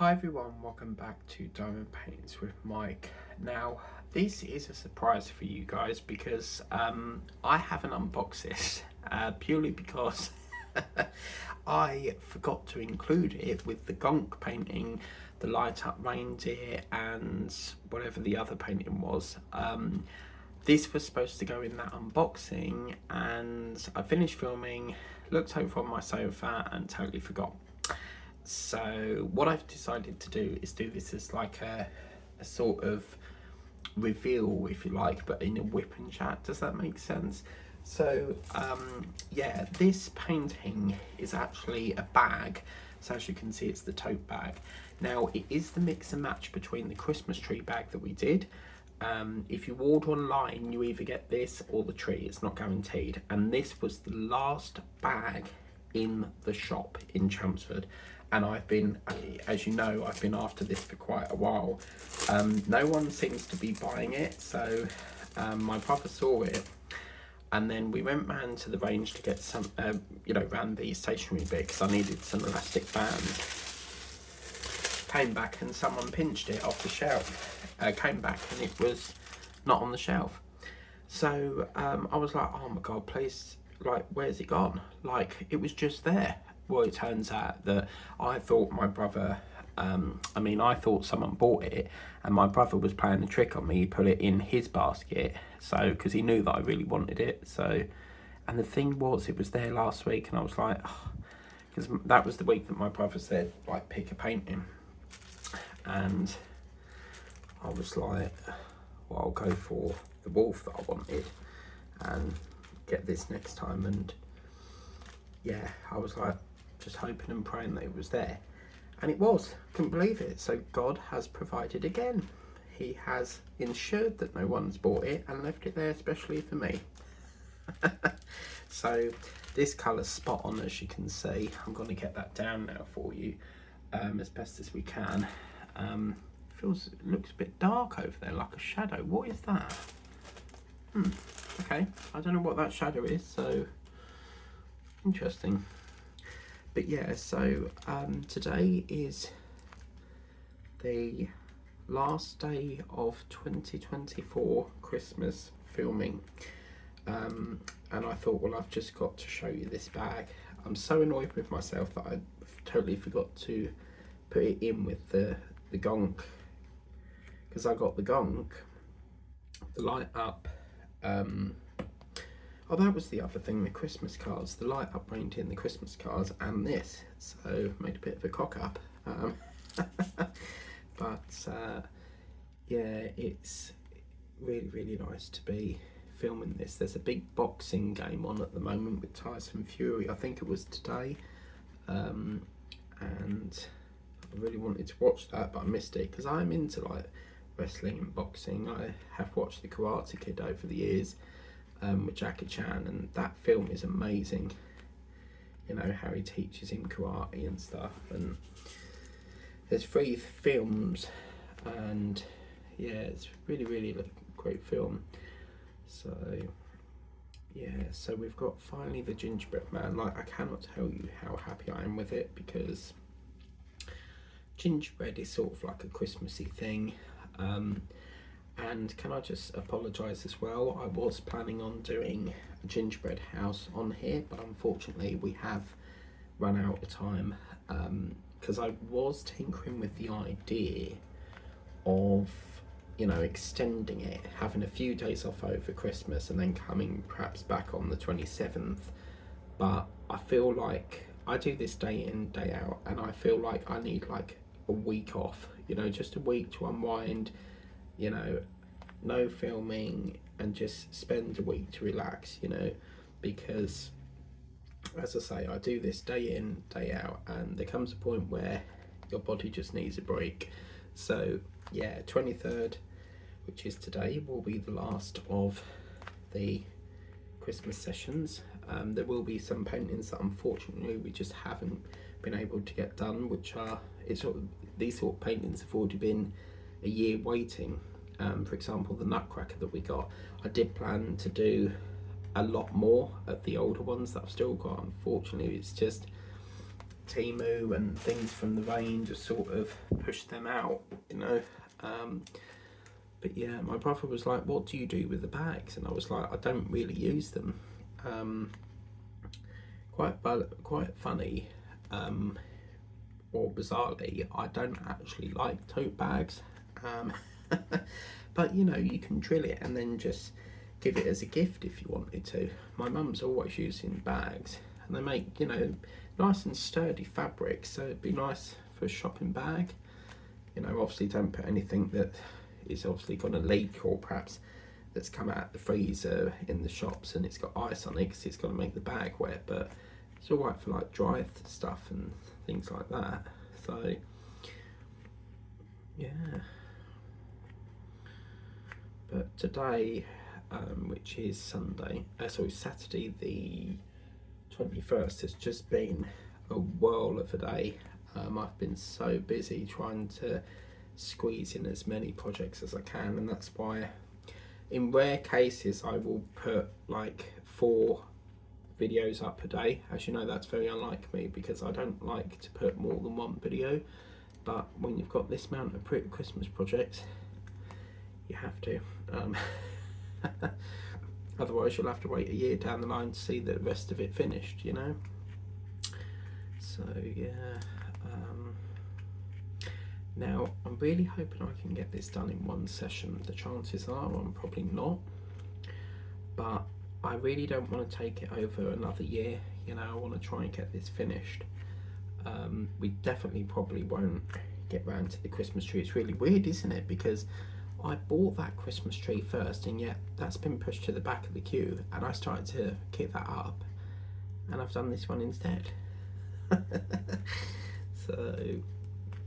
Hi everyone, welcome back to Diamond Paints with Mike. Now, this is a surprise for you guys because I haven't unboxed this purely because I forgot to include it with the gonk painting, the light up reindeer and whatever the other painting was. This was supposed to go in that unboxing and I finished filming, looked over on my sofa and totally forgot. So what I've decided to do is do this as like a sort of reveal, if you like, but in a whip and chat. Does that make sense? So yeah, this painting is actually a bag. So as you can see, it's the tote bag. Now it is the mix and match between the Christmas tree bag that we did. If you order online, you either get this or the tree. It's not guaranteed. And this was the last bag in the shop in Chelmsford. And I've been, as you know, I've been after this for quite a while. No one seems to be buying it, so my brother saw it, and then we went round to the range to get some, round the stationery bit because I needed some elastic bands. Came back and someone pinched it off the shelf. Came back and it was not on the shelf. So I was like, oh my God, please, like, where's it gone? Like, it was just there. Well, it turns out that I thought my brother, I thought someone bought it and my brother was playing a trick on me. He put it in his basket, so, because he knew that I really wanted it. So, and the thing was, it was there last week and I was like, because that was the week that my brother said, like, pick a painting. And I was like, well, I'll go for the wolf that I wanted and get this next time. And yeah, I was like, just hoping and praying that it was there, and it was. Couldn't believe it. So God has provided again. He has ensured that no one's bought it and left it there especially for me. So this colour's spot on, as you can see. I'm going to get that down now for you as best as we can. It looks a bit dark over there, like a shadow. What is that? Okay, I don't know what that shadow is, so interesting. But yeah, so today is the last day of 2024 Christmas filming, and I thought, well, I've just got to show you this bag. I'm so annoyed with myself that I totally forgot to put it in with the gonk, because I got the gonk, the light up, oh, that was the other thing, the Christmas cards, the light up reindeer in the Christmas cards, and this, so made a bit of a cock up. But yeah, it's really nice to be filming this. There's a big boxing game on at the moment with Tyson Fury. I think it was today, and I really wanted to watch that, but I missed it because I'm into like wrestling and boxing. I have watched the Karate Kid over the years. With Jackie Chan, and that film is amazing. You know, how he teaches him karate and stuff, and there's 3 films, and yeah, it's really a great film. So yeah, so we've got finally the gingerbread man. Like, I cannot tell you how happy I am with it, because gingerbread is sort of like a Christmassy thing. And can I just apologise as well, I was planning on doing a gingerbread house on here, but unfortunately we have run out of time, because I was tinkering with the idea of, you know, extending it, having a few days off over Christmas and then coming perhaps back on the 27th, but I feel like I do this day in, day out, and I feel like I need like a week off, you know, just a week to unwind, you know, no filming, and just spend a week to relax, you know, because as I say, I do this day in, day out, and there comes a point where your body just needs a break. So yeah, 23rd, which is today, will be the last of the Christmas sessions. There will be some paintings that unfortunately we just haven't been able to get done, which are, these sort of paintings have already been a year waiting. For example, the Nutcracker that we got, I did plan to do a lot more of the older ones that I've still got. Unfortunately, it's just Temu and things from the range have sort of pushed them out, you know. But yeah, my brother was like, what do you do with the bags? And I was like, I don't really use them. Quite funny, or bizarrely, I don't actually like tote bags. But you know, you can drill it and then just give it as a gift if you wanted to. My mum's always using bags, and they make, you know, nice and sturdy fabric, so it'd be nice for a shopping bag. You know, obviously don't put anything that is obviously going to leak, or perhaps that's come out of the freezer in the shops and it's got ice on it, because it's going to make the bag wet. But it's all right for like dry stuff and things like that. So yeah. But today, which is Saturday the 21st, has just been a whirl of a day. I've been so busy trying to squeeze in as many projects as I can, and that's why in rare cases I will put like 4 videos up a day. As you know, that's very unlike me, because I don't like to put more than 1 video, but when you've got this amount of pretty Christmas projects, you have to. Otherwise you'll have to wait a year down the line to see the rest of it finished, you know. So yeah, now I'm really hoping I can get this done in 1 session. The chances are I'm probably not, but I really don't want to take it over another year, you know. I want to try and get this finished. We definitely probably won't get round to the Christmas tree. It's really weird, isn't it, because I bought that Christmas tree first, and yet that's been pushed to the back of the queue, and I started to kit that up, and I've done this one instead. So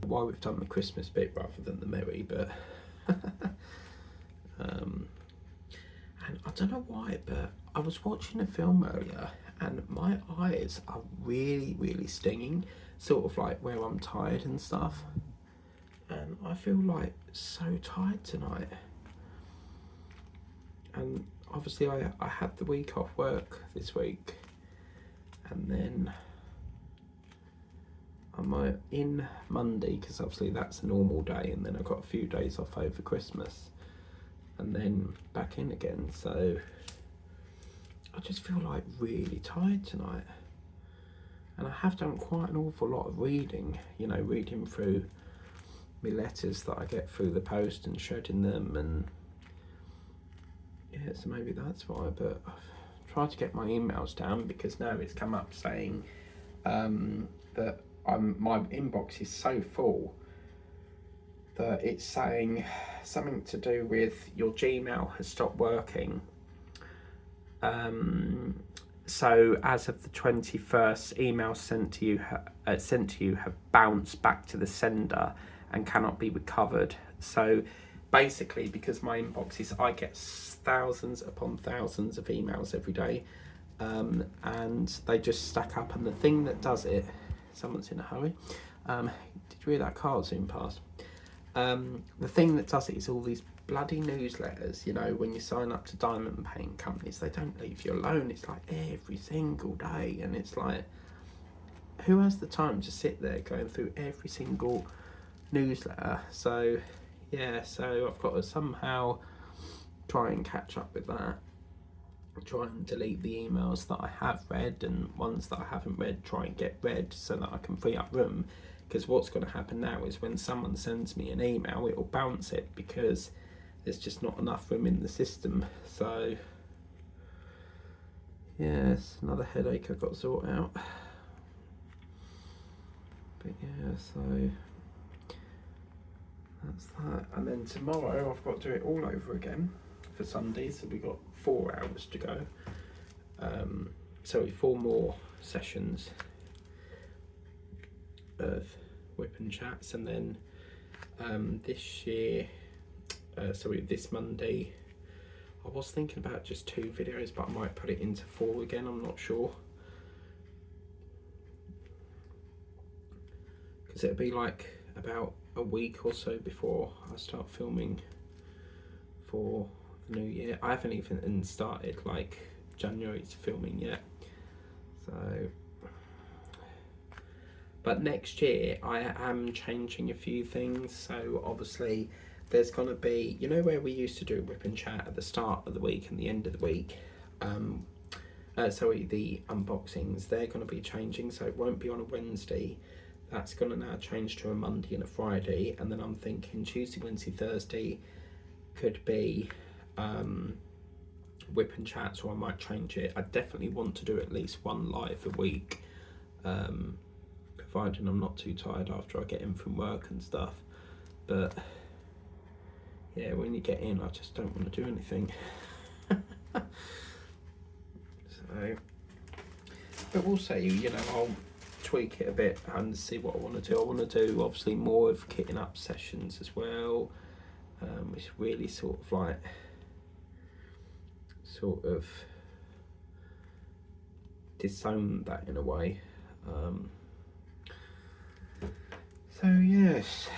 why we've done the Christmas bit rather than the merry, but and I don't know why, but I was watching a film earlier and my eyes are really stinging, sort of like where I'm tired and stuff. And I feel like so tired tonight. And obviously I had the week off work this week, and then I'm in Monday, because obviously that's a normal day, and then I've got a few days off over Christmas, and then back in again. So I just feel like really tired tonight. And I have done quite an awful lot of reading, you know, reading through my letters that I get through the post and shredding them, and yeah, so maybe that's why. But I've tried to get my emails down, because now it's come up saying that my inbox is so full that it's saying something to do with your Gmail has stopped working. So as of the 21st, emails sent to you have bounced back to the sender and cannot be recovered. So basically, because my inbox is, I get thousands upon thousands of emails every day, and they just stack up. And the thing that does it, someone's in a hurry. Did you hear that car zoom past? The thing that does it is all these bloody newsletters, you know, when you sign up to diamond paint companies, they don't leave you alone. It's like every single day, and it's like, who has the time to sit there going through every single newsletter? So yeah, so I've got to somehow try and catch up with that, try and delete the emails that I have read, and ones that I haven't read try and get read, so that I can free up room. Because what's going to happen now is when someone sends me an email, it will bounce it, because there's just not enough room in the system. So yeah, it's another headache I've got to sort out. But yeah, so that's that. And then tomorrow I've got to do it all over again for Sunday, so we've got 4 hours to go. So 4 more sessions of whip and chats, and then this year, this Monday, I was thinking about just 2 videos, but I might put it into 4 again, I'm not sure. Because it'll be like about a week or so before I start filming for the new year. I haven't even started like January's filming yet. So But next year I am changing a few things. So obviously there's going to be, you know, where we used to do whip and chat at the start of the week and the end of the week. Sorry, the unboxings, they're going to be changing, so it won't be on a Wednesday. That's going to now change to a Monday and a Friday, and then I'm thinking Tuesday, Wednesday, Thursday could be whip and chat, so I might change it. I definitely want to do at least one live a week, providing I'm not too tired after I get in from work and stuff. But yeah, when you get in, I just don't want to do anything. So, but we'll see, you know, I'll tweak it a bit and see what I want to do. I want to do obviously more of kitting up sessions as well, which really sort of disown that in a way. So yes,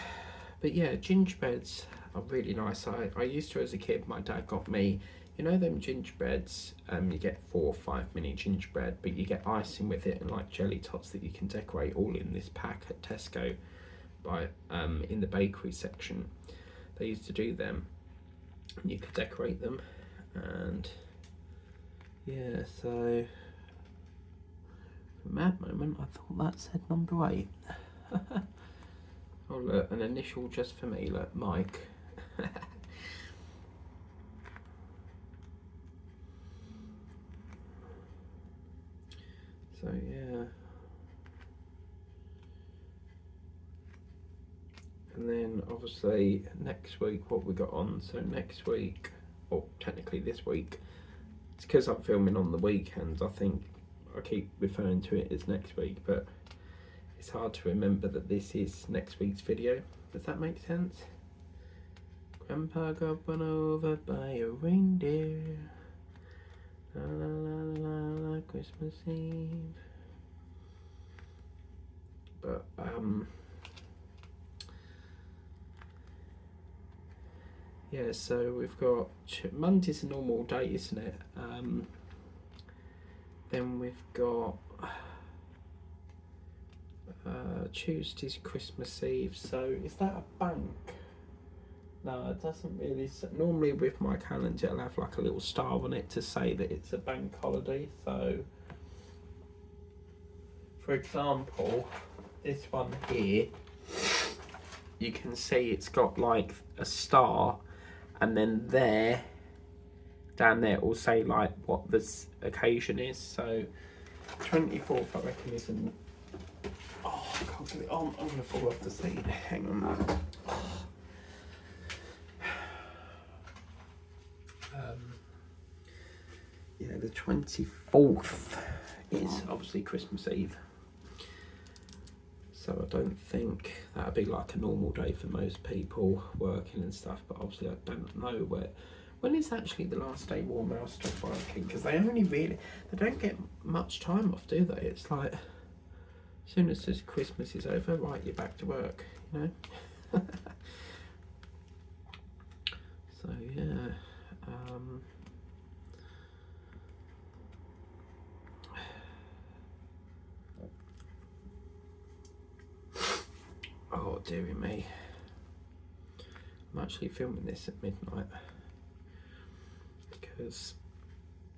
but yeah, gingerbreads are really nice. I used to, as a kid, my dad got me, you know, them gingerbreads, you get 4 or 5 mini gingerbread, but you get icing with it and like jelly tots that you can decorate all in this pack at Tesco by in the bakery section. They used to do them and you could decorate them. And yeah, so for a mad moment I thought that said number 8. Oh look, an initial just for me, look, Mike. So yeah, and then obviously next week what we got on. So next week, or technically this week, it's because I'm filming on the weekends, I think I keep referring to it as next week, but it's hard to remember that this is next week's video. Does that make sense? Grandpa got run over by a reindeer. La la la la la, Christmas Eve. But yeah, so we've got Monday's a normal day, isn't it? Then we've got Tuesday's Christmas Eve. So is that a bank? No, it doesn't really. Normally with my calendar it'll have like a little star on it to say that it's a bank holiday. So for example, this one here, you can see it's got like a star, and then there, down there, it will say like what this occasion is. So 24th, I reckon, is an. Oh, I can't get it on. I'm gonna fall off the seat. Hang on. Yeah, the 24th is obviously Christmas Eve. So I don't think that'd be like a normal day for most people working and stuff, but obviously I don't know when is actually the last day more Milestones working, because they don't get much time off, do they? It's like as soon as this Christmas is over, right, you're back to work, you know. So yeah, oh dearie me, I'm actually filming this at midnight because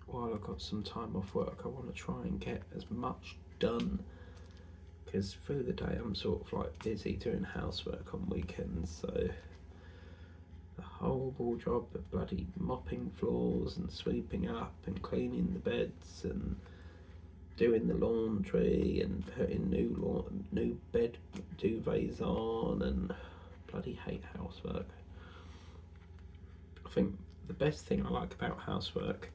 while I've got some time off work, I want to try and get as much done, because through the day I'm sort of like busy doing housework on weekends. So the horrible job of bloody mopping floors and sweeping up and cleaning the beds and doing the laundry and putting new bed duvets on, and bloody hate housework. I think the best thing I like about housework,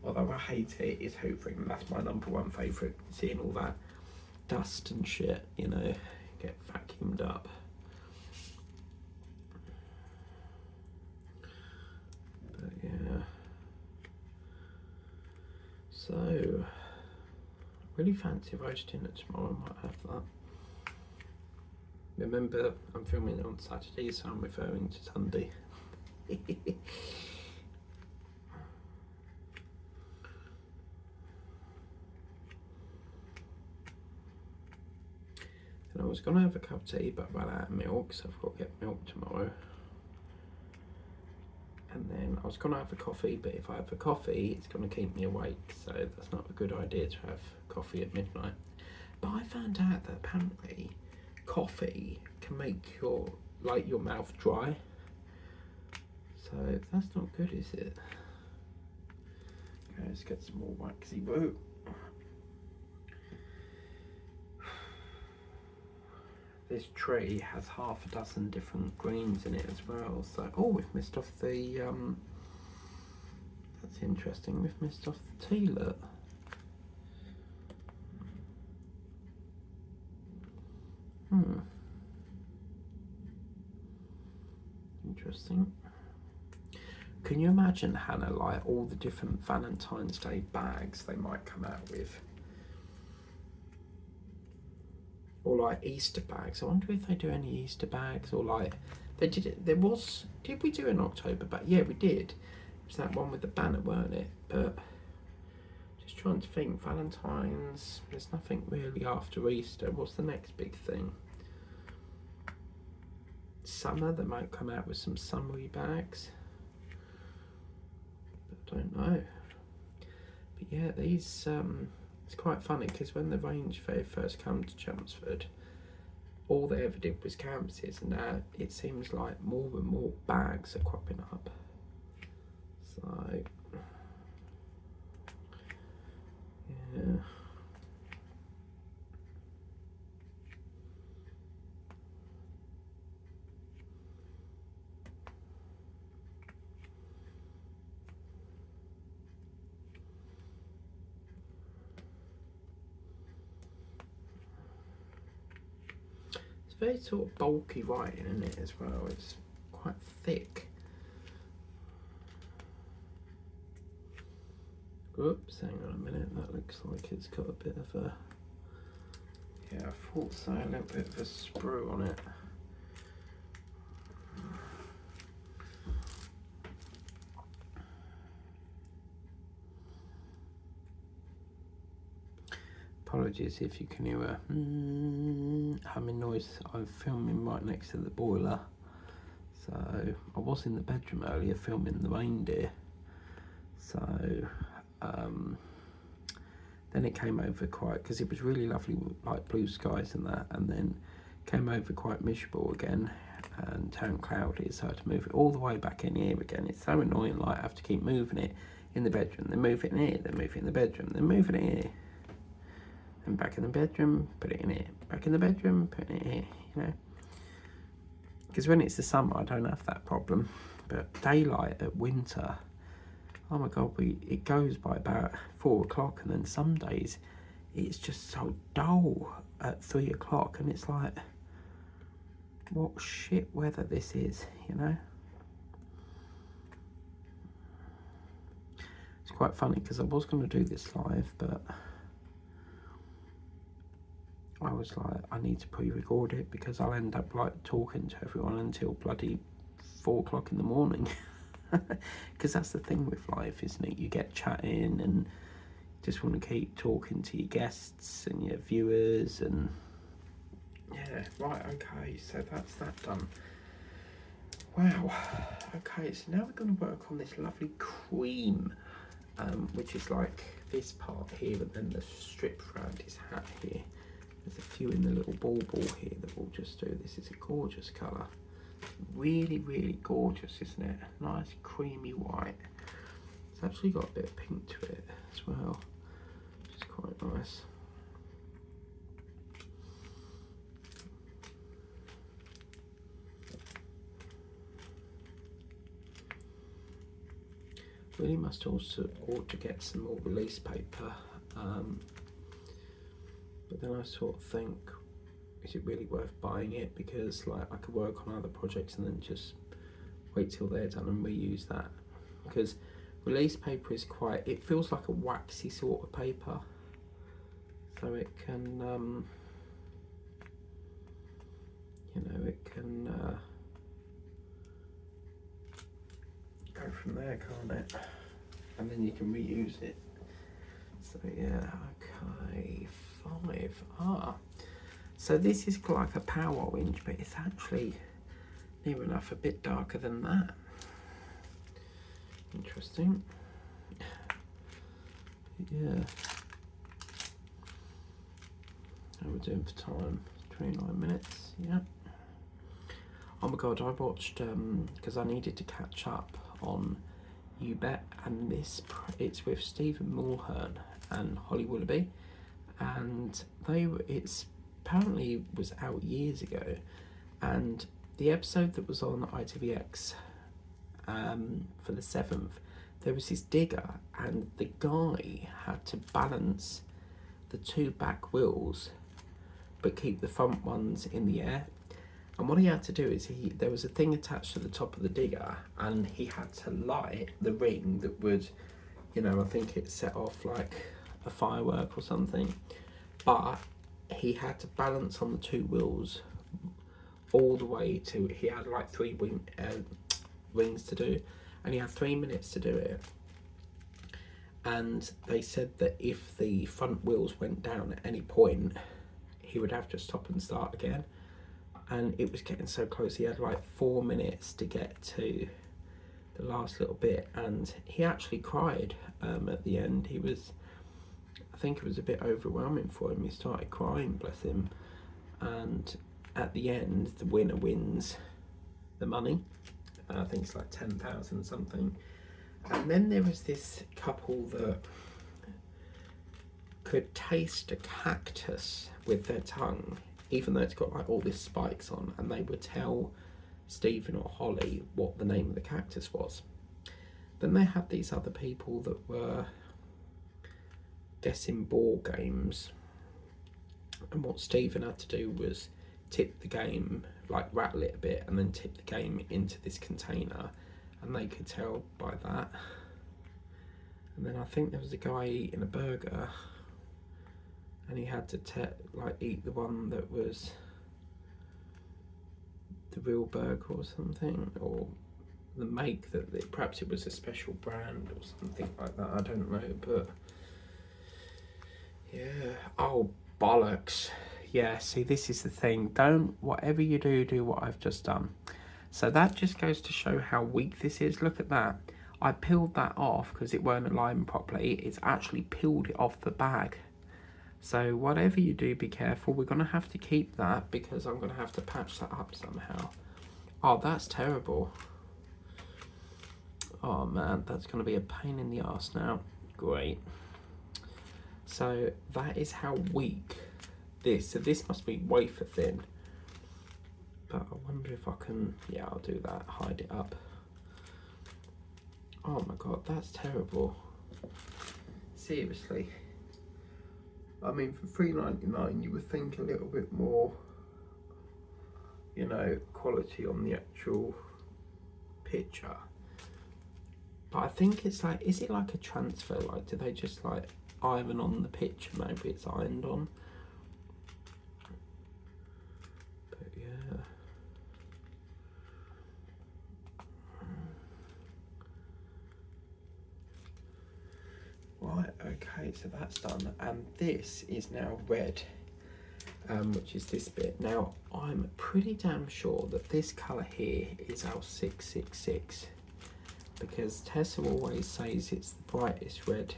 although I hate it, is hoovering. That's my number one favourite, seeing all that dust and shit, you know, get vacuumed up. But yeah, so really fancy roast dinner tomorrow. I might have that. Remember, I'm filming it on Saturday, so I'm referring to Sunday. And I was going to have a cup of tea, but I ran out of milk, so I've got to get milk tomorrow. And then I was going to have a coffee, but if I have a coffee, it's going to keep me awake, so that's not a good idea to have coffee at midnight. But I found out that apparently coffee can make your mouth dry, so that's not good, is it? Okay, let's get some more waxy boo. This tree has half a dozen different greens in it as well. So, oh, we've missed off the, that's interesting, we've missed off the tealet. Interesting. Can you imagine, Hannah, like all the different Valentine's Day bags they might come out with? Or like Easter bags. I wonder if they do any Easter bags, or like they did it. Did we do an October bag? Yeah, we did. It was that one with the banner, weren't it? But just trying to think, Valentine's, there's nothing really after Easter. What's the next big thing? Summer, they might come out with some summery bags. But I don't know. But yeah, these it's quite funny because when the range fair first came to Chelmsford, all they ever did was canvases, and now it seems like more and more bags are cropping up. So, yeah. It's very sort of bulky writing, isn't it, as well? It's quite thick. Oops, hang on a minute, that looks like it's got a bit of a... Yeah, I thought so, a little bit of a sprue on it. Apologies if you can hear a humming noise. I'm filming right next to the boiler. So I was in the bedroom earlier filming the reindeer. So then it came over quite, because it was really lovely, like blue skies and that, and then came over quite miserable again and turned cloudy, so I had to move it all the way back in here again. It's so annoying, like I have to keep moving it in the bedroom, then move it in here, then move it in the bedroom, then move it in here. And back in the bedroom, put it in here. Back in the bedroom, put it in here, you know. Because when it's the summer, I don't have that problem. But daylight at winter, oh my God, it goes by about 4 o'clock, and then some days it's just so dull at 3 o'clock, and it's like, what shit weather this is, you know. It's quite funny because I was going to do this live, but I was like, I need to pre-record it because I'll end up like talking to everyone until bloody 4 o'clock in the morning. Because that's the thing with life, isn't it? You get chatting and just want to keep talking to your guests and your viewers, and yeah, right, okay, so that's that done. Wow, okay, so now we're going to work on this lovely cream, which is like this part here, and then the strip around his hat here. There's a few in the little ball here that we'll just do. This is a gorgeous colour. Really, really gorgeous, isn't it? Nice creamy white. It's actually got a bit of pink to it as well, which is quite nice. Really must also ought to get some more release paper. But then I sort of think, is it really worth buying it? Because like I could work on other projects and then just wait till they're done and reuse that. Because release paper is quite, it feels like a waxy sort of paper. So it can, you know, it can go from there, can't it? And then you can reuse it. So yeah, okay, 5. So this is like a power orange, but it's actually near enough a bit darker than that. Interesting. Yeah. How we're doing for time? 29 minutes. Yeah. Oh my god, I watched because I needed to catch up on You Bet, and it's with Stephen Mulhern and Holly Willoughby, and it's apparently was out years ago, and the episode that was on ITVX for the 7th, there was this digger, and the guy had to balance the two back wheels but keep the front ones in the air. And what he had to do is there was a thing attached to the top of the digger, and he had to light the ring that would, I think it set off like a firework or something. But he had to balance on the two wheels all the way to, he had like three rings to do, and he had 3 minutes to do it. And they said that if the front wheels went down at any point, he would have to stop and start again. And it was getting so close, he had like 4 minutes to get to the last little bit, and he actually cried at the end. I think it was a bit overwhelming for him. He started crying, bless him. And at the end, the winner wins the money. I think it's like 10,000 something. And then there was this couple that could taste a cactus with their tongue, even though it's got like all these spikes on, and they would tell Stephen or Holly what the name of the cactus was. Then they had these other people that were guessing ball games, and what Stephen had to do was tip the game, like rattle it a bit, and then tip the game into this container, and they could tell by that. And then I think there was a guy eating a burger, and he had to eat the one that was the real burger or something, or the make that perhaps it was a special brand or something like that. I don't know, but yeah. Oh bollocks! Yeah. See, this is the thing. Don't, whatever you do what I've just done. So that just goes to show how weak this is. Look at that. I peeled that off because it weren't aligned properly. It's actually peeled it off the bag. So whatever you do, be careful. We're going to have to keep that because I'm going to have to patch that up somehow. Oh, that's terrible. Oh man, that's going to be a pain in the arse now. Great. So that is how weak so this must be wafer thin. But I wonder if I can, yeah, I'll do that, hide it up. Oh my god, that's terrible. Seriously. I mean, for $3.99, you would think a little bit more, quality on the actual picture. But I think it's like, is it like a transfer? Like, do they just like iron on the picture? Maybe it's ironed on. But yeah. Right, okay, so that's done. And this is now red, which is this bit. Now, I'm pretty damn sure that this colour here is our 666, because Tessa always says it's the brightest red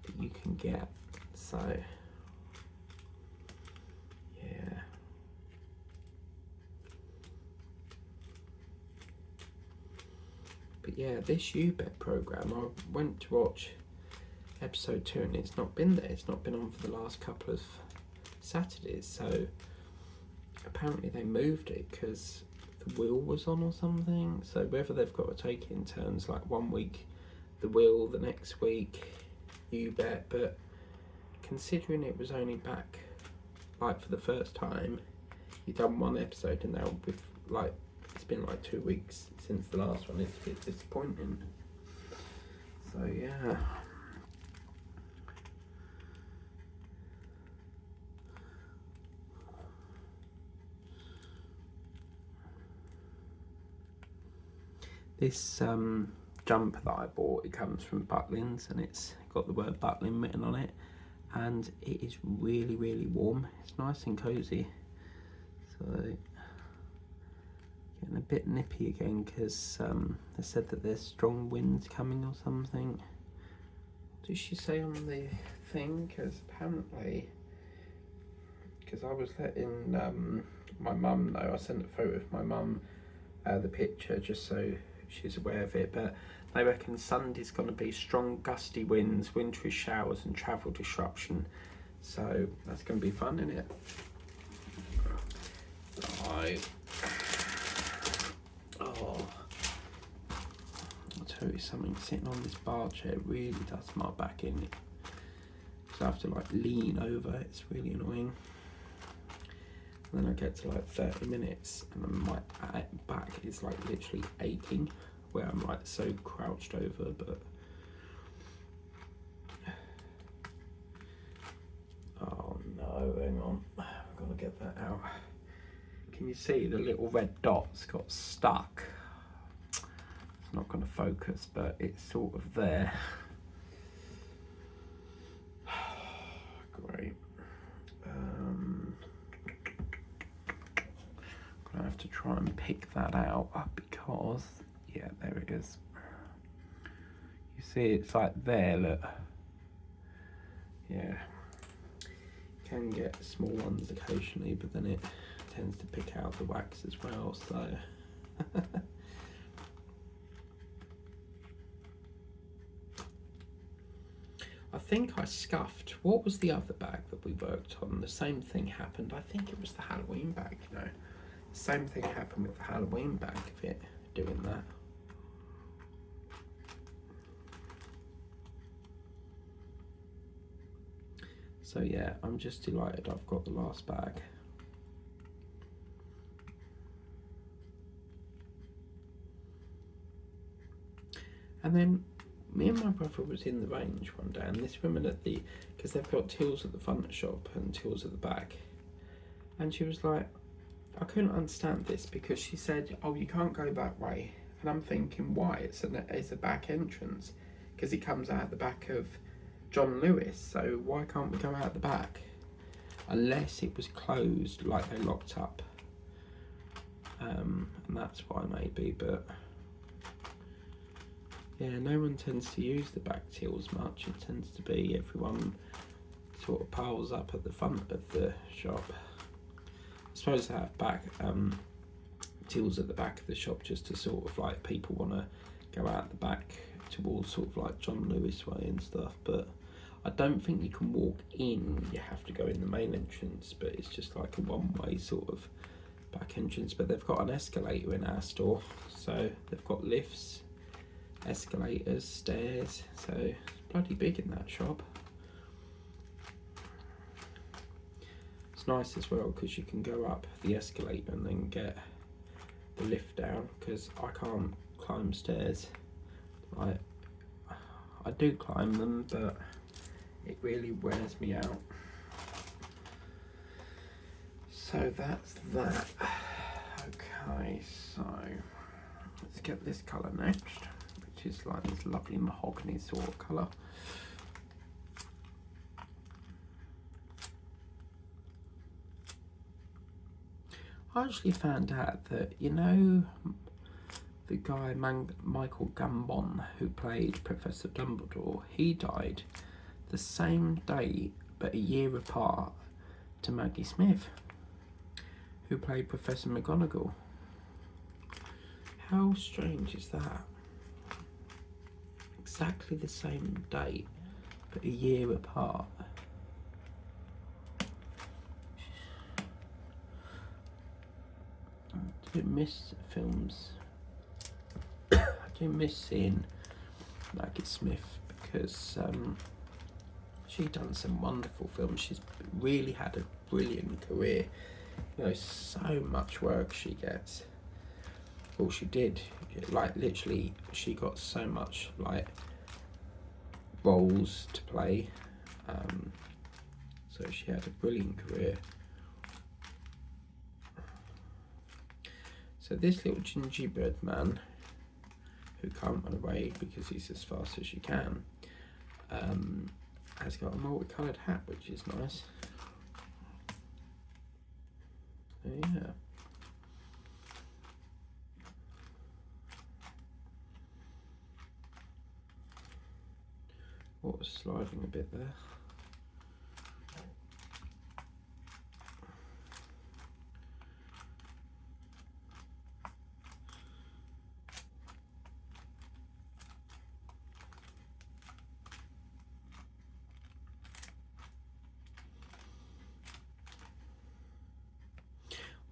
that you can get. So, yeah. But yeah, this You Bet programme, I went to watch episode 2 and it's not been there. It's not been on for the last couple of Saturdays, so apparently they moved it because the wheel was on or something. So whether they've got to take it in turns, like 1 week the wheel, the next week You Bet. But considering it was only back like for the first time, you've done one episode, and now with like it's been like 2 weeks since the last one. It's a bit disappointing. So yeah. This jumper that I bought, it comes from Butlins, and it's got the word Butlin written on it, and it is really, really warm. It's nice and cozy. So getting a bit nippy again because they said that there's strong winds coming or something. What did she say on the thing? Because apparently, because I was letting my mum know, I sent a photo of my mum, the picture, just so she's aware of it, but they reckon Sunday's going to be strong gusty winds, wintry showers and travel disruption. So that's going to be fun, isn't it? Oh, I'll tell you something, sitting on this bar chair really does my back in. Because I have to like lean over, it's really annoying. And then I get to like 30 minutes and then my back is like literally aching where I'm like so crouched over, but oh no, hang on, I've got to get that out. Can you see the little red dots got stuck? It's not going to focus, but it's sort of there. Great. I have to try and pick that out because, yeah, there it is. You see, it's like there, look. Yeah. Can get small ones occasionally, but then it tends to pick out the wax as well, so. I think I scuffed. What was the other bag that we worked on? The same thing happened. I think it was the Halloween bag, you know. Same thing happened with the Halloween bag of it doing that. So yeah, I'm just delighted I've got the last bag. And then me and my brother was in the range one day, and this woman at the, because they've got tills at the front of the shop and tills at the back, and she was like, I couldn't understand this because she said, oh, you can't go that way. And I'm thinking, why? It's a back entrance because it comes out the back of John Lewis. So why can't we go out the back? Unless it was closed, like they locked up. And that's why maybe, but yeah, no one tends to use the back tills much. It tends to be everyone sort of piles up at the front of the shop. I suppose they have back tills at the back of the shop just to sort of like people want to go out the back towards sort of like John Lewis way and stuff, but I don't think you can walk in, you have to go in the main entrance, but it's just like a one-way sort of back entrance. But they've got an escalator in our store, so they've got lifts, escalators, stairs, so it's bloody big in that shop. It's nice as well because you can go up the escalator and then get the lift down, because I can't climb stairs. I do climb them, but it really wears me out. So that's that. Okay, so let's get this colour next, which is like this lovely mahogany sort of colour. I actually found out that, you know, the guy Michael Gambon, who played Professor Dumbledore, he died the same day but a year apart to Maggie Smith, who played Professor McGonagall. How strange is that? Exactly the same date but a year apart. I do miss films. I do miss seeing Maggie Smith because she's done some wonderful films. She's really had a brilliant career. You know, so much work she gets. Well, she did. Like, literally, she got so much, like, roles to play. So she had a brilliant career. So this little gingerbread man, who can't run away because he's as fast as you can, Has got a multicoloured hat, which is nice. So yeah. What was sliding a bit there?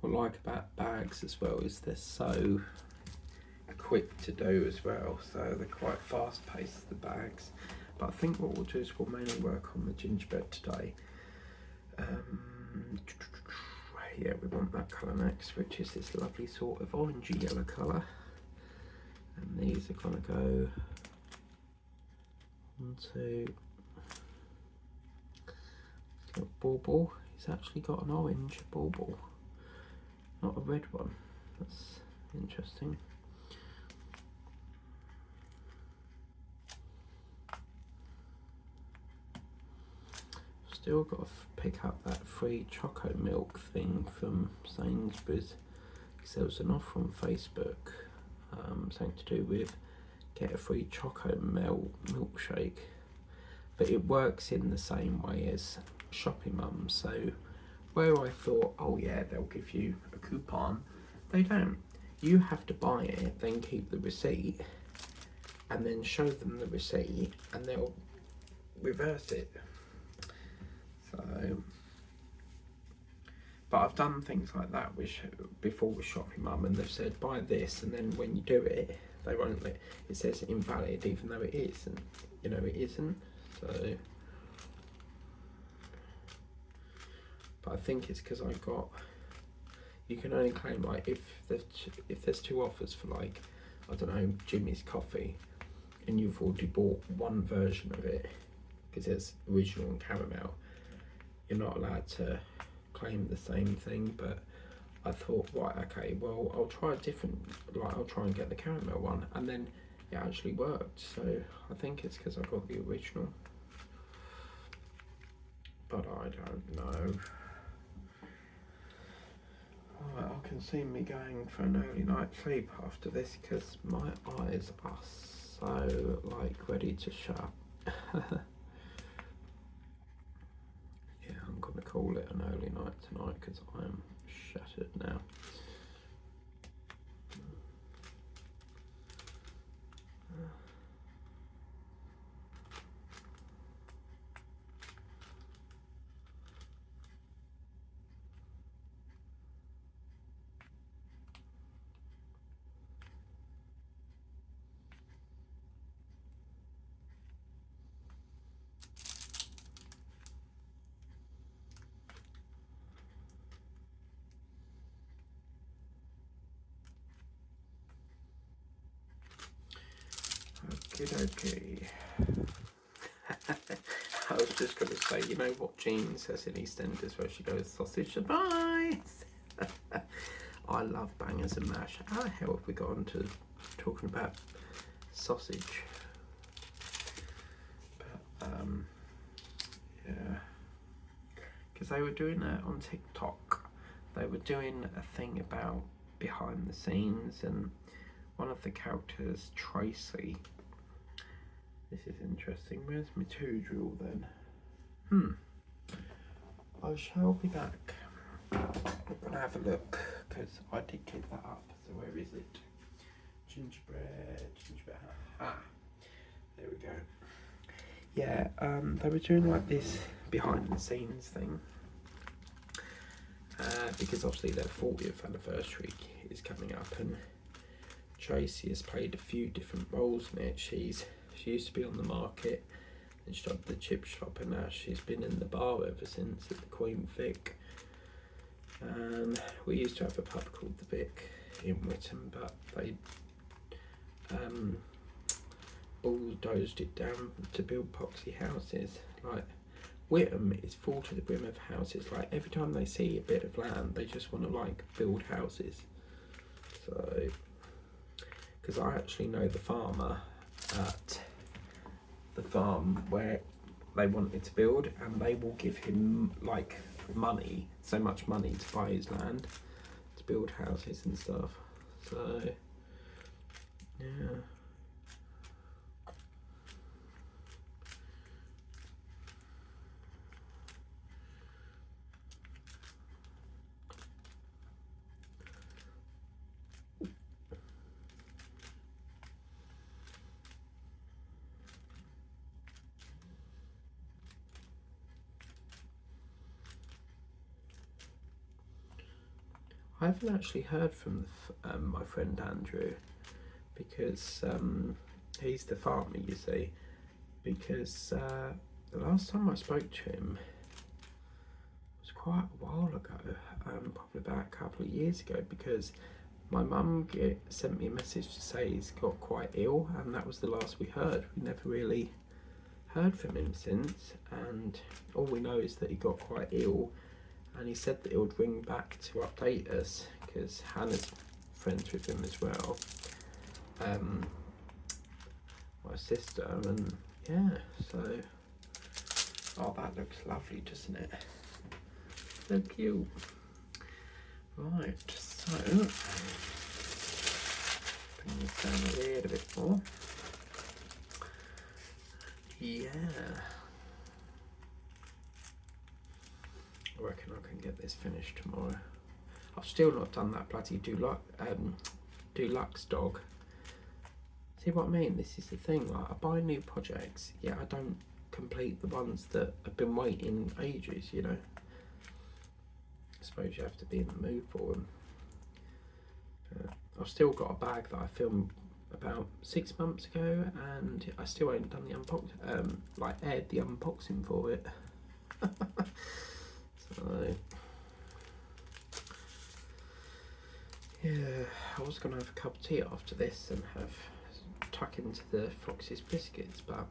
What I like about bags as well is they're so quick to do as well, so they're quite fast paced, the bags. But I think what we'll do is we'll mainly work on the gingerbread today. Yeah, we want that colour next, which is this lovely sort of orangey yellow colour. And these are going to go onto bauble. He's actually got an orange bauble, not a red one. That's interesting. Still got to pick up that free choco milk thing from Sainsbury's, because there was an offer on Facebook, something to do with get a free choco milkshake, but it works in the same way as Shopping Mum. So where I thought, oh yeah, they'll give you a coupon, they don't. You have to buy it, then keep the receipt, and then show them the receipt, and they'll reverse it. So, but I've done things like that before with Shopping Mum, and they've said buy this, and then when you do it, they won't let it says invalid, even though it is, and you know it isn't. So, but I think it's because I got. You can only claim like if there's two offers for like, I don't know, Jimmy's coffee, and you've already bought one version of it because it's original and caramel. You're not allowed to claim the same thing, but I thought, right, okay, well, I'll try a different, like, I'll try and get the caramel one, and then it actually worked. So I think it's because I got the original, but I don't know. Right, I can see me going for an early night's sleep after this because my eyes are so, like, ready to shut. I'm going to call it an early night tonight because I'm shattered now. Okay. I was just going to say, you know what Jean says in EastEnders where she goes, sausage advice. I love bangers and mash. How the hell have we got on to talking about sausage? But, yeah. Because they were doing it on TikTok. They were doing a thing about behind the scenes, and one of the characters, Tracy. This is interesting. Where's my two drill then? I shall be back. I'm gonna have a look because I did keep that up. So where is it? Gingerbread. There we go. Yeah, they were doing like this behind the scenes thing. Because obviously their 40th anniversary is coming up, and Tracy has played a few different roles in it. She used to be on the market, and she started the chip shop, and now she's been in the bar ever since at the Queen Vic. We used to have a pub called the Vic in Witham, but they bulldozed it down to build poxy houses. Like, Witham is full to the brim of houses. Like, every time they see a bit of land, they just want to like build houses. So, because I actually know the farmer at the farm where they wanted to build, and they will give him like money, so much money to buy his land to build houses and stuff. So yeah. I haven't actually heard from my friend Andrew, because he's the farmer, you see, because the last time I spoke to him was quite a while ago, probably about a couple of years ago, because my mum sent me a message to say he's got quite ill, and that was the last we heard. We never really heard from him since, and all we know is that he got quite ill, and he said that he would ring back to update us, because Hannah's friends with him as well, my sister, and yeah, so, oh, that looks lovely, doesn't it? So cute. Right, so, bring this down a little bit more. Yeah. I reckon I can get this finished tomorrow. I've still not done that bloody deluxe dog. See what I mean? This is the thing, like, I buy new projects, yet I don't complete the ones that have been waiting ages, you know. I suppose you have to be in the mood for them. I've still got a bag that I filmed about 6 months ago, and I still ain't done the aired the unboxing for it. So yeah, I was gonna have a cup of tea after this and tuck into the Fox's biscuits, but I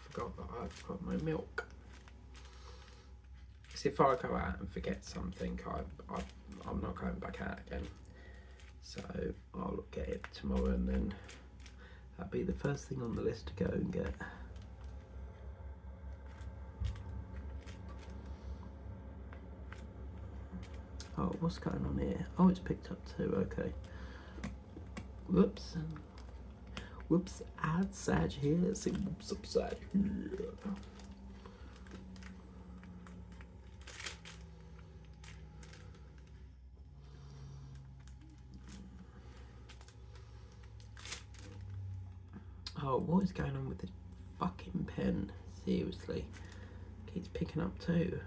forgot that I've got my milk. Because if I go out and forget something, I'm not going back out again. So I'll get it tomorrow, and then that'll be the first thing on the list to go and get. Oh, what's going on here? Oh, it's picked up too, okay. Whoops. Whoops, outside here. See, whoops, upside here. Oh, what is going on with this fucking pen? Seriously. Keeps picking up too.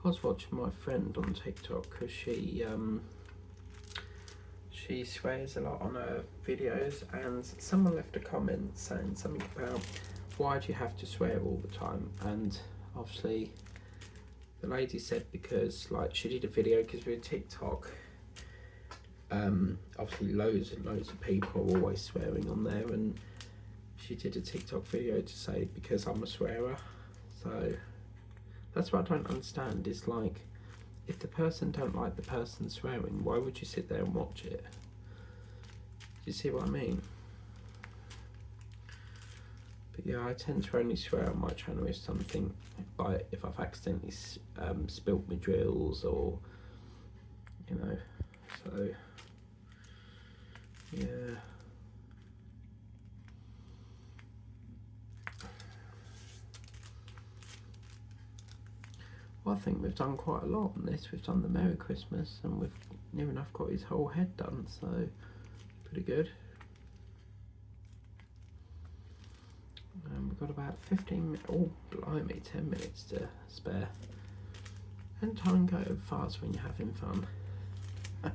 I was watching my friend on TikTok because she swears a lot on her videos, and someone left a comment saying something about, why do you have to swear all the time? And obviously the lady said because, like, she did a video, because with TikTok, obviously loads and loads of people are always swearing on there, and she did a TikTok video to say because I'm a swearer. So that's what I don't understand, is like, if the person don't like the person swearing, why would you sit there and watch it? Do you see what I mean? But yeah, I tend to only swear on my channel if something, like if I've accidentally spilt my drills, or, you know, so yeah. Well, I think we've done quite a lot on this. We've done the Merry Christmas, and we've near enough got his whole head done, so pretty good. And we've got about 15 minutes, oh blimey, 10 minutes to spare. And time go fast when you're having fun. I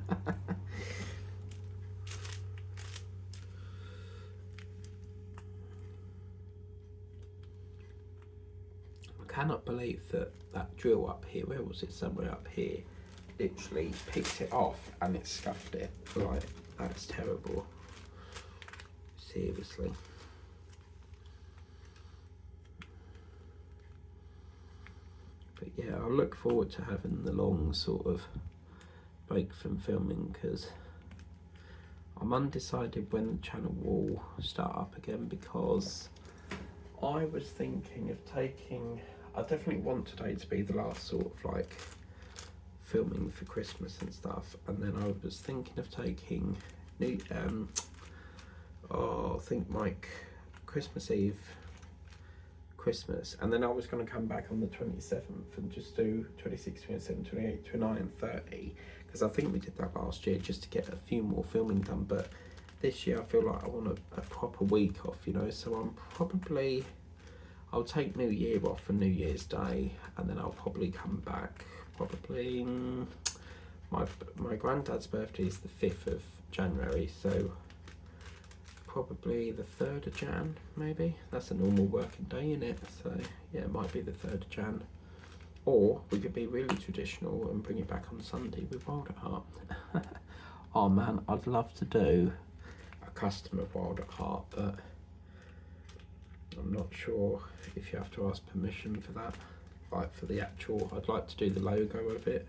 cannot believe that drill up here, where was it, somewhere up here, literally picked it off and it scuffed it. Like, that's terrible. Seriously. But yeah, I look forward to having the long sort of break from filming, because I'm undecided when the channel will start up again, because I was thinking of taking, I definitely want today to be the last sort of like filming for Christmas and stuff, and then I was thinking of taking I think like Christmas Eve, Christmas, and then I was going to come back on the 27th and just do 26, 27, 28, 29, 30, because I think we did that last year just to get a few more filming done. But this year I feel like I want a proper week off, you know, so I'll take New Year off for New Year's Day, and then I'll probably come back probably, my granddad's birthday is the 5th of January, so probably the 3rd of Jan, maybe. That's a normal working day, isn't it? So yeah, it might be the 3rd of Jan. Or we could be really traditional and bring it back on Sunday with Wild at Heart. Oh man, I'd love to do a custom of Wild at Heart, but I'm not sure if you have to ask permission for that. Like for the actual, I'd like to do the logo of it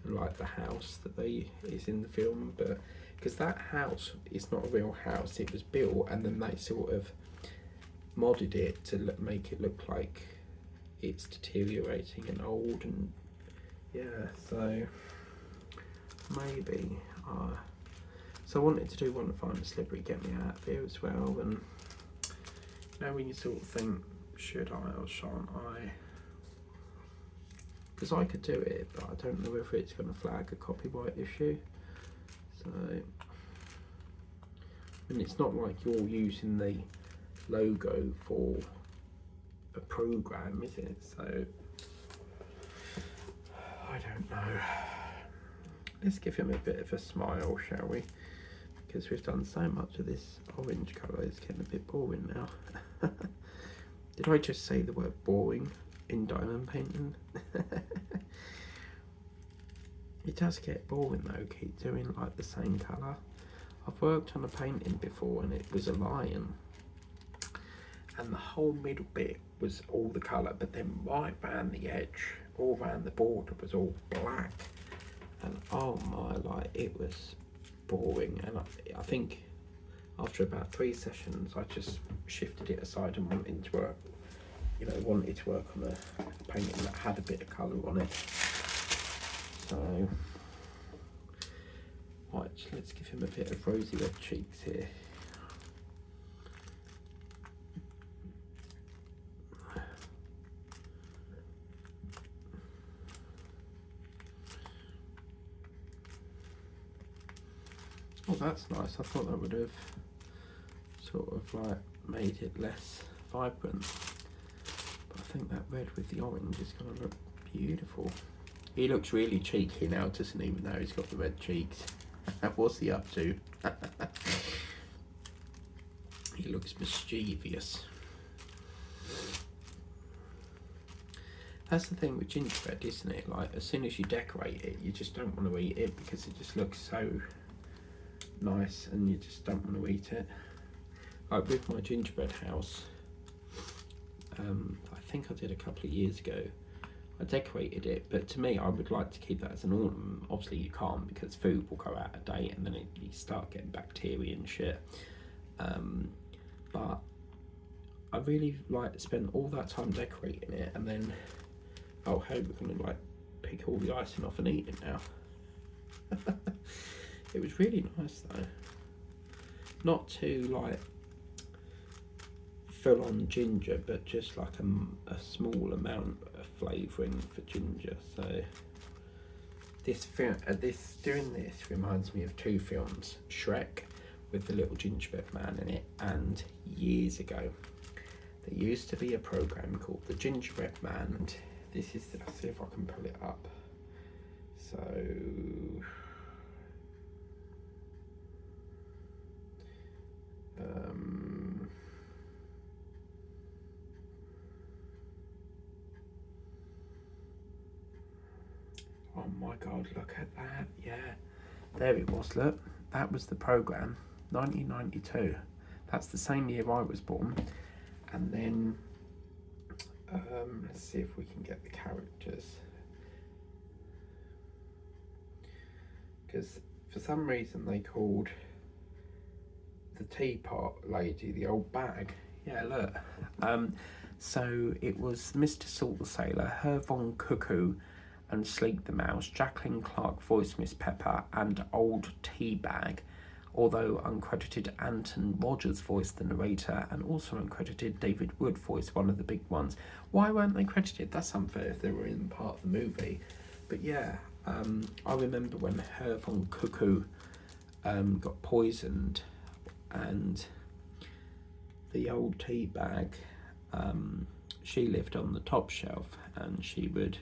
and like the house that is in the film, but because that house is not a real house, it was built and then they sort of modded it to make it look like it's deteriorating and old, and yeah, so maybe so I wanted to do One to Find a Slippery Get Me Out of Here as well. And you know when you sort of think, should I or shan't I? Because I could do it, but I don't know whether it's going to flag a copyright issue. So, and it's not like you're using the logo for a program, is it? So, I don't know. Let's give him a bit of a smile, shall we? Because we've done so much of this orange colour, it's getting a bit boring now. Did I just say the word boring in diamond painting? It does get boring though, keep doing like the same colour. I've worked on a painting before and it was a lion, and the whole middle bit was all the colour, but then right round the edge, all round the border was all black, and oh my, like it was boring. And I think after about 3 sessions I just shifted it aside and wanted to work on a painting that had a bit of colour on it. So right, let's give him a bit of rosy red cheeks here. Oh, that's nice. I thought that would have sort of like made it less vibrant, but I think that red with the orange is going to look beautiful. He looks really cheeky now, doesn't he, even though he's got the red cheeks? What's he up to? He looks mischievous. That's the thing with gingerbread, isn't it? Like, as soon as you decorate it, you just don't want to eat it because it just looks so nice and you just don't want to eat it. Like with my gingerbread house, I think I did a couple of years ago, I decorated it, but to me I would like to keep that as an ornament. Obviously you can't because food will go out of date and then you start getting bacteria and shit, but I really like to spend all that time decorating it, and then oh hey, we're gonna like pick all the icing off and eat it now. It was really nice though, not too like full on ginger, but just like a small amount of flavouring for ginger. So doing this reminds me of 2 films: Shrek with the little gingerbread man in it, and years ago there used to be a program called The Gingerbread Man, and this is, I'll see if I can pull it up. So oh my god, look at that. Yeah, there it was. Look, that was the program, 1992. That's the same year I was born. And then let's see if we can get the characters, because for some reason they called the teapot lady, the old bag. Yeah, look. So it was Mr. Salt the Sailor, Herr Von Cuckoo, and Sleek the Mouse. Jacqueline Clark voiced Miss Pepper, and Old Teabag, although uncredited Anton Rogers voiced the narrator, and also uncredited David Wood voiced one of the big ones. Why weren't they credited? That's unfair if they were in part of the movie. But yeah, I remember when Herr Von Cuckoo got poisoned, and the old tea bag, she lived on the top shelf, and she would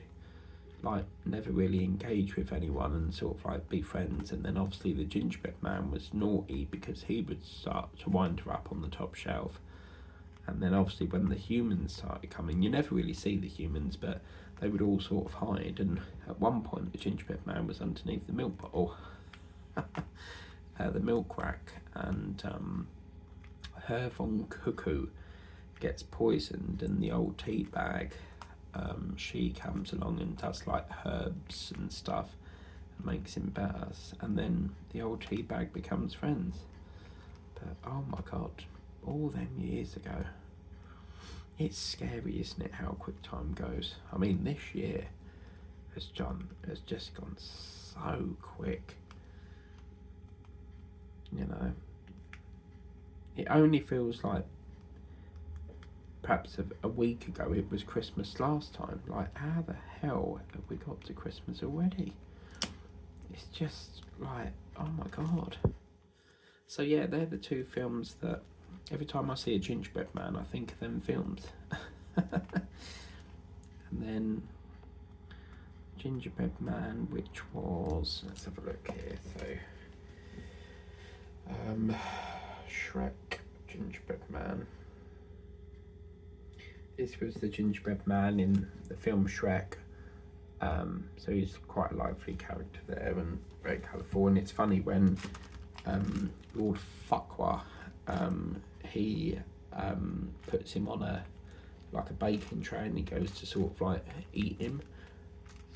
like never really engage with anyone and sort of like be friends. And then obviously the gingerbread man was naughty because he would start to wind her up on the top shelf. And then obviously when the humans started coming, you never really see the humans, but they would all sort of hide. And at one point the gingerbread man was underneath the milk bottle, the milk rack, and Herr Von Cuckoo gets poisoned, and the old tea bag, she comes along and does like herbs and stuff and makes him better, and then the old tea bag becomes friends. But oh my god, all them years ago. It's scary, isn't it, how quick time goes? I mean, this year has just gone so quick. You know, it only feels like perhaps a week ago it was Christmas last time. Like, how the hell have we got to Christmas already? It's just like, oh my god. So yeah, they're the two films that every time I see a gingerbread man, I think of them films. And then Gingerbread Man, which was, let's have a look here. So Shrek, Gingerbread Man. This was the gingerbread man in the film Shrek. So he's quite a lively character there and very colourful. And it's funny when Lord Farquaad, he puts him on a baking tray, and he goes to sort of like eat him.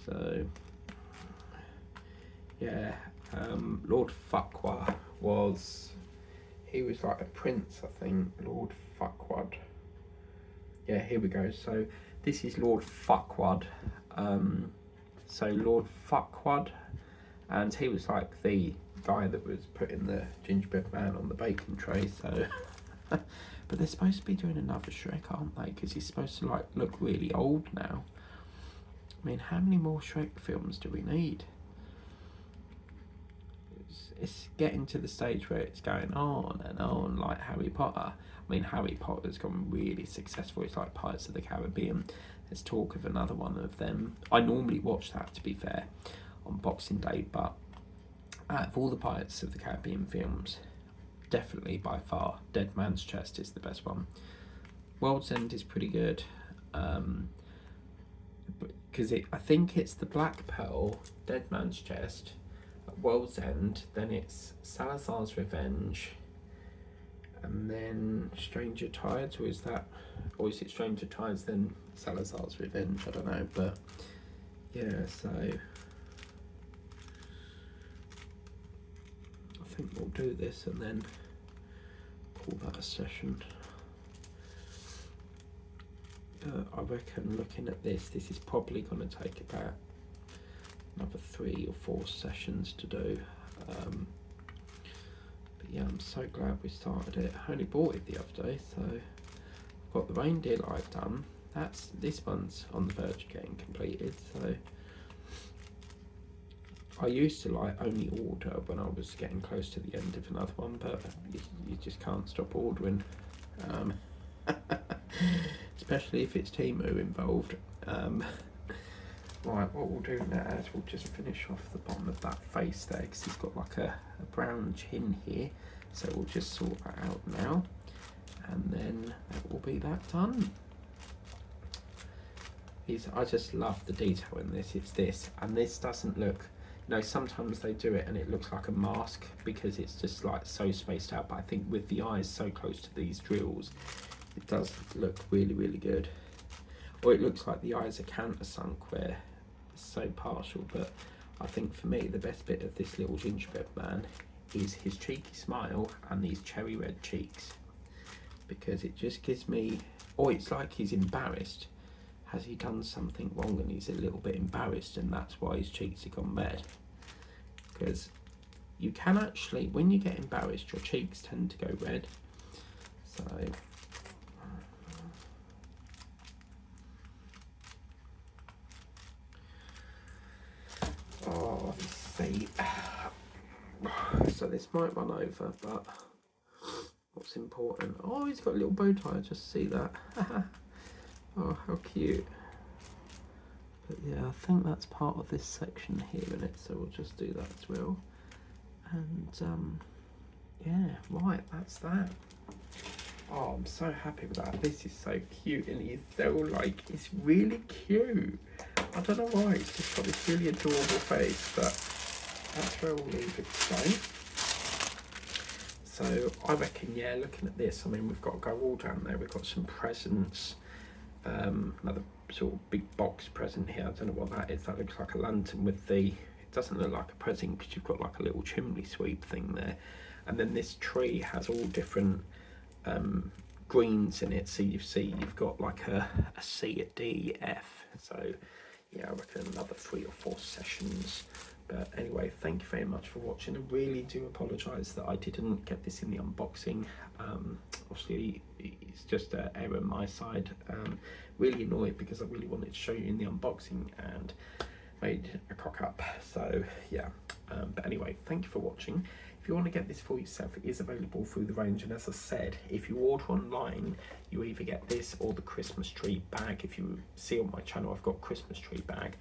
So yeah, Lord Farquaad was like a prince, I think. Lord Farquaad. Yeah, here we go. So this is Lord Farquaad. So Lord Farquaad, and he was like the guy that was putting the gingerbread man on the baking tray. So, but they're supposed to be doing another Shrek, aren't they? Because he's supposed to like look really old now. I mean, how many more Shrek films do we need? It's getting to the stage where it's going on and on, like Harry Potter. I mean, Harry Potter's gone really successful. It's like Pirates of the Caribbean. There's talk of another one of them. I normally watch that, to be fair, on Boxing Day, but out of all the Pirates of the Caribbean films, definitely by far, Dead Man's Chest is the best one. World's End is pretty good, because I think it's the Black Pearl, Dead Man's Chest, World's End, then it's Salazar's Revenge, and then Stranger Tides, or is it Stranger Tides then Salazar's Revenge? I don't know, but yeah, so I think we'll do this and then call that a session. I reckon, looking at this is probably going to take about another 3 or 4 sessions to do. But yeah, I'm so glad we started it. I only bought it the other day, so I've got the reindeer live done. This one's on the verge of getting completed. So I used to like only order when I was getting close to the end of another one, but you just can't stop ordering, especially if it's Temu involved. Right, what we'll do now is we'll just finish off the bottom of that face there, because he's got like a brown chin here, so we'll just sort that out now, and then that will be that done. I just love the detail in this. It's this, and this doesn't look, you know, sometimes they do it and it looks like a mask because it's just like so spaced out, but I think with the eyes so close to these drills, it does look really, really good. Or it looks like the eyes are countersunk where it's so partial, but I think for me the best bit of this little gingerbread man is his cheeky smile and these cherry red cheeks, because it just gives me, or it's like he's embarrassed. Has he done something wrong and he's a little bit embarrassed, and that's why his cheeks have gone red? Because you can actually, when you get embarrassed, your cheeks tend to go red. So oh, let's see. So this might run over, but what's important? Oh, he's got a little bow tie. Just see that. Oh, how cute. But yeah, I think that's part of this section here in it, so we'll just do that as well. And yeah, right, that's that. Oh, I'm so happy with that. This is so cute, and he's so like, it's really cute. I don't know why, it's just got this really adorable face, but that's where we'll leave it today. So I reckon, yeah, looking at this, I mean, we've got to go all down there. We've got some presents, another sort of big box present here. I don't know what that is. That looks like a lantern with the, it doesn't look like a present because you've got like a little chimney sweep thing there. And then this tree has all different greens in it. So you see you've got like a C, a D, F. So yeah, I reckon another 3 or 4 sessions. But anyway, thank you very much for watching. I really do apologise that I didn't get this in the unboxing. Obviously, it's just an error on my side. Really annoyed because I really wanted to show you in the unboxing and made a cock up. So yeah, but anyway, thank you for watching. If you want to get this for yourself, it is available through the range. And as I said, if you order online, you either get this or the Christmas tree bag. If you see on my channel, I've got Christmas tree bag.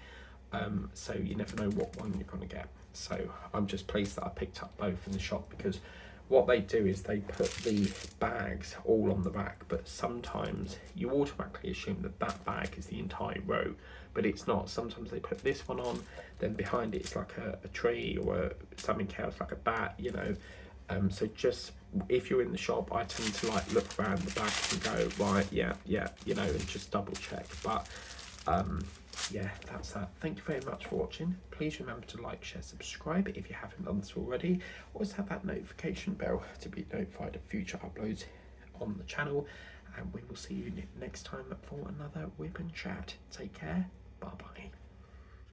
So you never know what one you're going to get. So I'm just pleased that I picked up both in the shop, because what they do is they put the bags all on the back, but sometimes you automatically assume that that bag is the entire row, but it's not. Sometimes they put this one on, then behind it's like a tree or something else like a bat, you know. So just, if you're in the shop, I tend to like look around the back and go, right, yeah, you know, and just double check. But yeah, that's that. Thank you very much for watching. Please remember to like, share, subscribe if you haven't done so already. Always have that notification bell to be notified of future uploads on the channel. And we will see you next time for another whip and chat. Take care. Bye bye.